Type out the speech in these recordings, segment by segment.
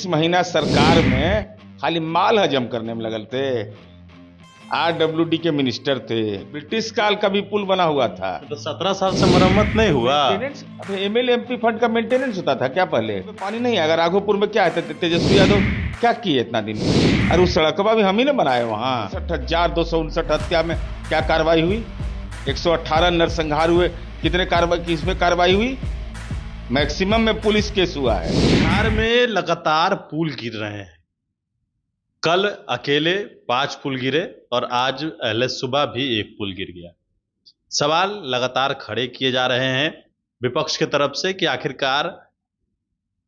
इस महीना सरकार में खाली माल हजम करने में लगल थे। आरडब्ल्यूडी के मिनिस्टर थे, ब्रिटिश काल का भी पुल बना हुआ था। तो 17 साल से मरम्मत नहीं हुआ। मेंटेनेंस, अब एमएलए एमपी फंड का मेंटेनेंस होता था क्या पहले? पानी नहीं है। अगर राघोपुर में क्या है, तेजस्वी यादव क्या किए इतना दिन में? और उस सड़कवा भी हम ही ने बनाए। वहाँ 67,259 हत्या में क्या कार्रवाई हुई? 118 नरसंहार हुए, कितने किसमें कार्रवाई हुई? मैक्सिमम में पुलिस केस हुआ है। बिहार में लगातार पुल गिर रहे हैं। कल अकेले 5 पुल गिरे और आज पहले सुबह भी एक पुल गिर गया। सवाल लगातार खड़े किए जा रहे हैं विपक्ष की तरफ से कि आखिरकार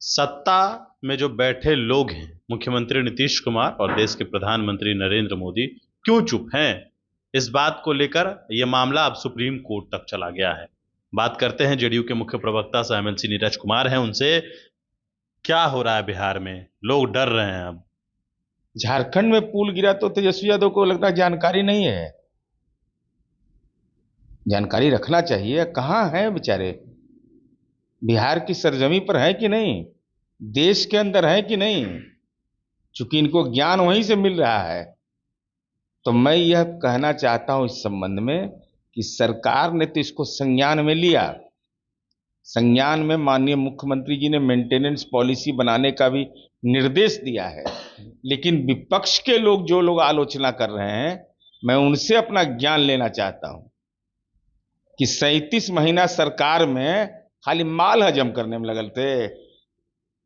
सत्ता में जो बैठे लोग हैं, मुख्यमंत्री नीतीश कुमार और देश के प्रधानमंत्री नरेंद्र मोदी, क्यों चुप हैं। इस बात को लेकर यह मामला अब सुप्रीम कोर्ट तक चला गया है। बात करते हैं जेडीयू के मुख्य प्रवक्ता सह एमएलसी नीरज कुमार हैं, उनसे क्या हो रहा है बिहार में, लोग डर रहे हैं। अब झारखंड में पुल गिरा तो तेजस्वी यादव को लगता है जानकारी नहीं है। जानकारी रखना चाहिए। कहाँ हैं बेचारे? बिहार की सरजमी पर है कि नहीं? देश के अंदर है कि नहीं? चूंकि इनको ज्ञान वहीं से मिल रहा है। तो मैं यह कहना चाहता हूं इस संबंध में कि सरकार ने तो इसको संज्ञान में लिया। संज्ञान में माननीय मुख्यमंत्री जी ने मेंटेनेंस पॉलिसी बनाने का भी निर्देश दिया है। लेकिन विपक्ष के लोग, जो लोग आलोचना कर रहे हैं, मैं उनसे अपना ज्ञान लेना चाहता हूं कि 37 महीना सरकार में खाली माल हजम करने में लगल थे।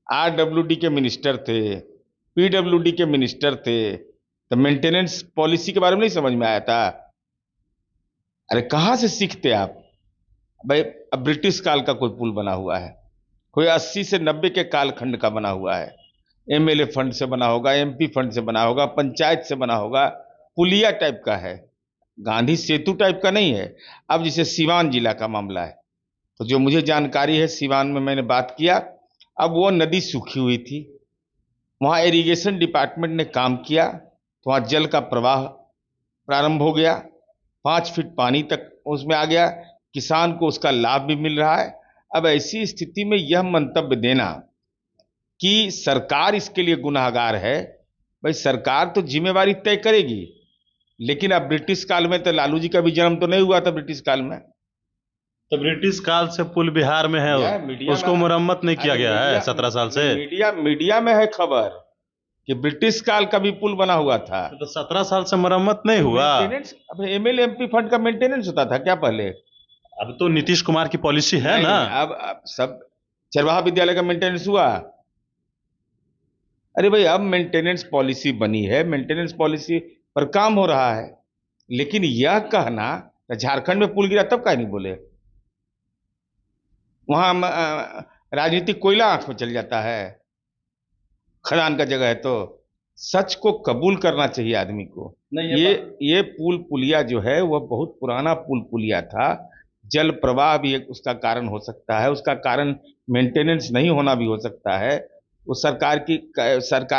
आरडब्ल्यूडी के मिनिस्टर थे, पीडब्ल्यूडी के मिनिस्टर थे, तो मेंटेनेंस पॉलिसी के बारे में नहीं समझ में आया था? अरे कहां से सीखते आप भाई? अब ब्रिटिश काल का कोई पुल बना हुआ है, कोई 80 से 90 के कालखंड का बना हुआ है। एमएलए फंड से बना होगा, एमपी फंड से बना होगा, पंचायत से बना होगा, पुलिया टाइप का है, गांधी सेतु टाइप का नहीं है। अब जैसे सिवान जिला का मामला है, तो जो मुझे जानकारी है, सिवान में मैंने बात किया, अब वो नदी सूखी हुई थी, वहाँ इरिगेशन डिपार्टमेंट ने काम किया, तो वहाँ जल का प्रवाह प्रारंभ हो गया, 5 फीट पानी तक उसमें आ गया, किसान को उसका लाभ भी मिल रहा है। अब ऐसी स्थिति में यह मंतव्य देना कि सरकार इसके लिए गुनाहगार है, भाई सरकार तो जिम्मेवारी तय करेगी। लेकिन अब ब्रिटिश काल में तो लालू जी का भी जन्म तो नहीं हुआ था ब्रिटिश काल में। तो ब्रिटिश काल से पुल बिहार में है, उसको मरम्मत नहीं किया गया है 17 साल से। मीडिया में है खबर कि ब्रिटिश काल का भी पुल बना हुआ था। तो 17 साल से मरम्मत नहीं हुआ। अब एमएलए एमपी फंड का मेंटेनेंस होता था क्या पहले? अब तो नीतीश कुमार की पॉलिसी है ना। अब सब चरवाहा विद्यालय का मेंटेनेंस हुआ। अरे भाई, अब मेंटेनेंस पॉलिसी बनी है, मेंटेनेंस पॉलिसी पर काम हो रहा है। लेकिन यह कहना झारखंड में पुल गिरा तब का नहीं बोले? वहां राजनीतिक कोयला आंख में चल जाता है, खदान का जगह है। तो सच को कबूल करना चाहिए आदमी को। नहीं, ये पुल पुलिया जो है वह बहुत पुराना पुल पुलिया था। जल प्रवाह भी एक उसका कारण हो सकता है, उसका कारण मेंटेनेंस नहीं होना भी हो सकता है। वो सरकार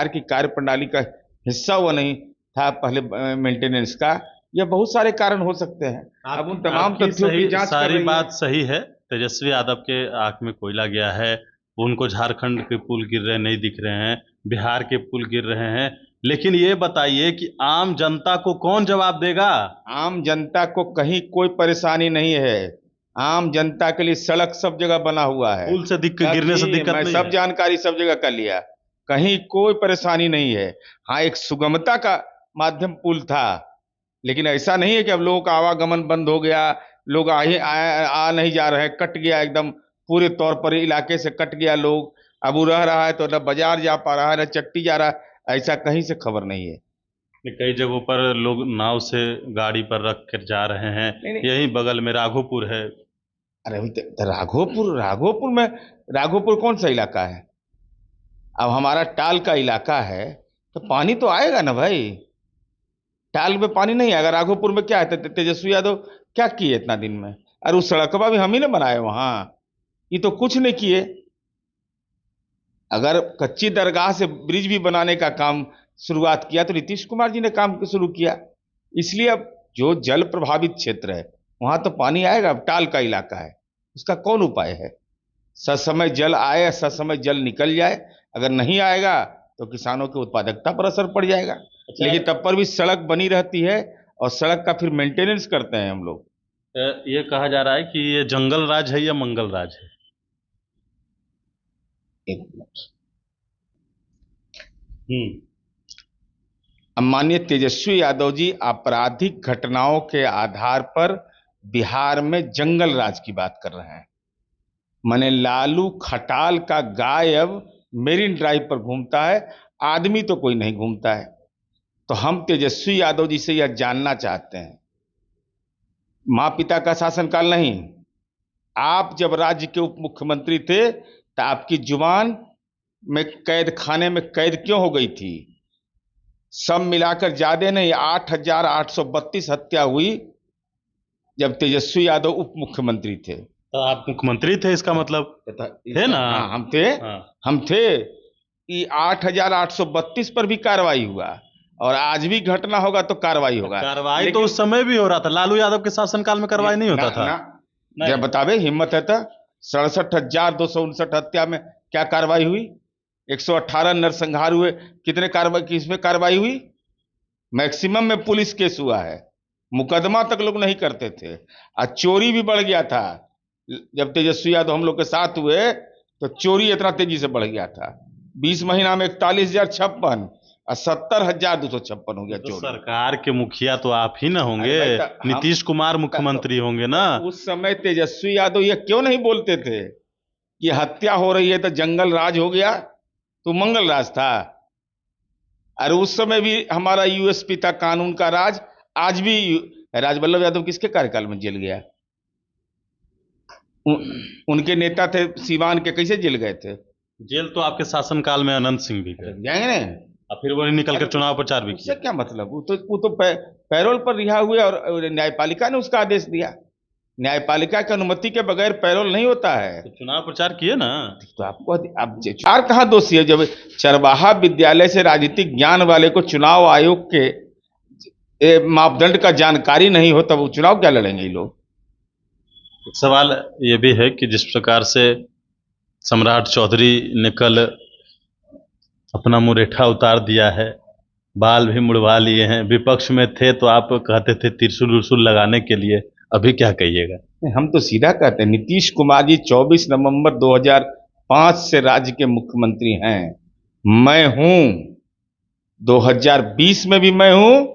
की कार्य प्रणाली का हिस्सा वो नहीं था पहले मेंटेनेंस का। यह बहुत सारे कारण हो सकते हैं। अब उन तमाम तथ्यों की जांच कर रही है। सारी बात सही है। तेजस्वी यादव के आंख में कोयला गया है, उनको झारखंड के पुल गिर रहे नहीं दिख रहे हैं, बिहार के पुल गिर रहे हैं। लेकिन ये बताइए कि आम जनता को कौन जवाब देगा? आम जनता को कहीं कोई परेशानी नहीं है। आम जनता के लिए सड़क सब जगह बना हुआ है। पुल से गिरने से दिक्कत नहीं है। सब जानकारी सब जगह कर लिया, कहीं कोई परेशानी नहीं है। हाँ, एक सुगमता का माध्यम पुल था, लेकिन ऐसा नहीं है कि अब लोगों का आवागमन बंद हो गया, लोग आ नहीं जा रहे, कट गया एकदम पूरे तौर पर, इलाके से कट गया लोग। अब वो रह रहा है तो न बाजार जा पा रहा है, न चट्टी जा रहा है, ऐसा कहीं से खबर नहीं है। कई जगहों पर लोग नाव से गाड़ी पर रख कर जा रहे हैं। यही बगल में राघोपुर है। अरे राघोपुर कौन सा इलाका है? अब हमारा टाल का इलाका है, तो पानी तो आएगा ना भाई। टाल में पानी नहीं आएगा। राघोपुर में क्या है? तेजस्वी यादव क्या किए इतना दिन में? अरे उस सड़कवा भी हम ही ने बनाए वहां, ये तो कुछ नहीं किए। अगर कच्ची दरगाह से ब्रिज भी बनाने का काम शुरुआत किया तो नीतीश कुमार जी ने काम शुरू किया। इसलिए अब जो जल प्रभावित क्षेत्र है वहां तो पानी आएगा। अब टाल का इलाका है, उसका कौन उपाय है? ससमय जल आए, ससमय जल निकल जाए। अगर नहीं आएगा तो किसानों की उत्पादकता पर असर पड़ जाएगा। लेकिन तब पर भी सड़क बनी रहती है और सड़क का फिर मेंटेनेंस करते हैं हम लोग। ये कहा जा रहा है कि ये जंगल राज है या मंगल राज है? एक मिनट। हम्म। अब माननीय तेजस्वी यादव जी आपराधिक घटनाओं के आधार पर बिहार में जंगल राज की बात कर रहे हैं। माने लालू खटाल का गाय अब मेरीन ड्राइव पर घूमता है, आदमी तो कोई नहीं घूमता है। तो हम तेजस्वी यादव जी से यह जानना चाहते हैं, माँ पिता का शासनकाल नहीं, आप जब राज्य के उप मुख्यमंत्री थे तो आपकी जुबान में कैद खाने में कैद क्यों हो गई थी? सब मिलाकर ज्यादा नहीं 8,832 हत्या हुई जब तेजस्वी यादव उप मुख्यमंत्री थे। तो आप मुख्यमंत्री थे, इसका मतलब थे ना? हाँ, हम थे। हाँ। हम थे कि 8,832 पर भी कार्रवाई हुआ और आज भी घटना होगा तो कार्रवाई होगा। कार्रवाई तो उस समय भी हो रहा था, लालू यादव के शासनकाल में कार्रवाई नहीं होता था। जब बतावे हिम्मत है तो 67,259 हत्या में क्या कार्रवाई हुई? 118 नरसंहार हुए, कितने कार्रवाई किसमें कार्रवाई हुई? मैक्सिमम में पुलिस केस हुआ है, मुकदमा तक लोग नहीं करते थे। और चोरी भी बढ़ गया था जब तेजस्वी यादव हम लोग के साथ हुए, तो चोरी इतना तेजी से बढ़ गया था। 20 महीना में 41,056 और 70,256 हो गया तो चोरी। सरकार के मुखिया तो आप ही ना होंगे, अरे भाई, तो नीतीश कुमार मुख्यमंत्री होंगे ना? उस समय तेजस्वी यादव ये क्यों नहीं बोलते थे कि हत्या हो रही है तो जंगल राज हो गया, तो मंगल राज था। अरे उस समय भी हमारा यूएसपी था, कानून का राज। आज भी राजवल्लभ यादव किसके कार्यकाल में जेल गया? उनके नेता थे सीवान के, कैसे जेल गए थे? जेल तो आपके शासनकाल में अनंत सिंह भी गए, जाएंगे ना। और फिर वो निकल कर चुनाव प्रचार भी उससे किया। क्या मतलब? वो तो पैरोल पर रिहा हुए और न्यायपालिका ने उसका आदेश दिया। न्यायपालिका की अनुमति के बगैर पैरोल नहीं होता है। तो चुनाव प्रचार किए ना। तो आपको अब चार कहाँ दोषी है? जब चरवाहा विद्यालय से राजनीतिक ज्ञान वाले को चुनाव आयोग के मापदंड का जानकारी नहीं हो, तब वो चुनाव क्या लड़ेंगे ये लोग? सवाल ये भी है कि जिस प्रकार से सम्राट चौधरी ने कल अपना मुरेठा उतार दिया है, बाल भी मुड़वा लिए हैं, विपक्ष में थे तो आप कहते थे त्रिशूल उर्शूल लगाने के लिए, अभी क्या कहिएगा? हम तो सीधा कहते हैं, नीतीश कुमार जी 24 नवंबर 2005 से राज्य के मुख्यमंत्री हैं। मैं हूं, 2020 में भी मैं हूं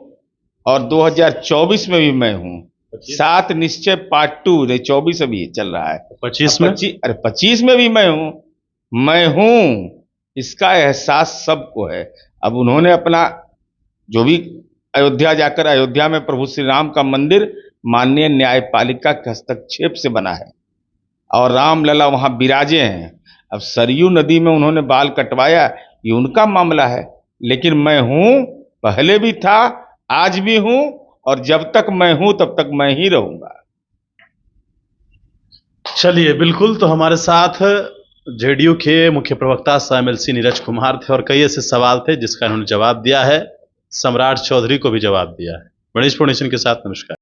और 2024 में भी मैं हूं। 7 निश्चय पार्ट 2 नहीं 24 अभी चल रहा है, 25 में? अरे 25 में भी मैं हूं। इसका एहसास सबको है। अब उन्होंने अपना जो भी अयोध्या जाकर, अयोध्या में प्रभु श्री राम का मंदिर माननीय न्यायपालिका के हस्तक्षेप से बना है और रामलला वहां विराजे हैं। अब सरयू नदी में उन्होंने बाल कटवाया, ये उनका मामला है, लेकिन मैं हूं, पहले भी था, आज भी हूं और जब तक मैं हूं तब तक मैं ही रहूंगा। चलिए, बिल्कुल। तो हमारे साथ जेडीयू के मुख्य प्रवक्ता एमएलसी नीरज कुमार थे और कई ऐसे सवाल थे जिसका उन्होंने जवाब दिया है, सम्राट चौधरी को भी जवाब दिया है। मनीष पुणेशन के साथ नमस्कार।